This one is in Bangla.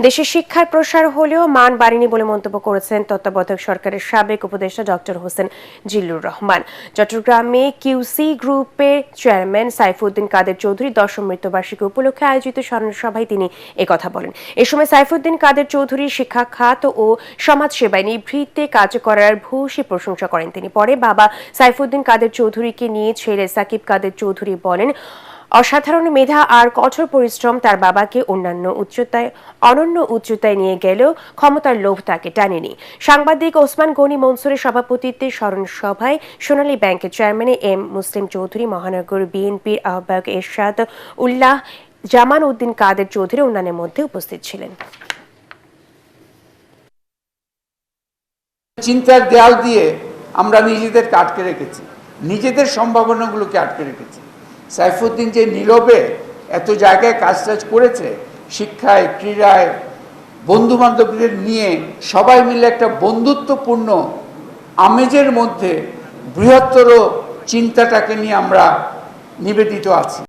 দেশে শিক্ষার প্রসার হলেও মান বাড়েনি বলে মন্তব্য করেছেন তত্ত্বাবধায়ক সরকারের সাবেক উপদেষ্টা ডক্টর হোসেন জিল্লুর রহমান। চট্টগ্রামে কিউসি গ্রুপের চেয়ারম্যান সাইফুদ্দিন কাদের চৌধুরীর 10ম মৃত্যুবার্ষিকী উপলক্ষে আয়োজিত স্মরণ সভায় তিনি একথা বলেন। এ সময় সাইফুদ্দিন কাদের চৌধুরী শিক্ষা খাত ও সমাজসেবায় নিভৃতে কাজ করার ভূয়সী প্রশংসা করেন তিনি। পরে বাবা সাইফুদ্দিন কাদের চৌধুরীকে নিয়ে ছেলে সাকিব কাদের চৌধুরী বলেন, অসাধারণ মেধা আর কঠোর পরিশ্রম তার বাবাকে অনন্য উচ্চতায় নিয়ে গেলেও ক্ষমতার লোভ তাকে টানেনি। সাংবাদিক ওসমান গনি মনসুরের সভাপতিত্বে স্মরণ সভায় সোনালী ব্যাংকের চেয়ারম্যান এম মুসলিম চৌধুরী, মহানগর বিএনপির আহ্বায়ক এরশাদ উল্লাহ, জামান উদ্দিন কাদের চৌধুরী অন্যান্যের মধ্যে উপস্থিত ছিলেন। চিন্তার দেয়াল দিয়ে আমরা নিজেদেরকে আটকে রেখেছি, নিজেদের সম্ভাবনাগুলোকে আটকে রেখেছি। সাইফুদ্দিন যে নীরবে এত জায়গায় কাজ করেছে, শিক্ষায়, ক্রীড়ায়, বন্ধু বান্ধবদের নিয়ে সবাই মিলে একটা বন্ধুত্বপূর্ণ আমেজের মধ্যে বৃহত্তর চিন্তাটাকে নিয়ে আমরা নিবেদিত আছি।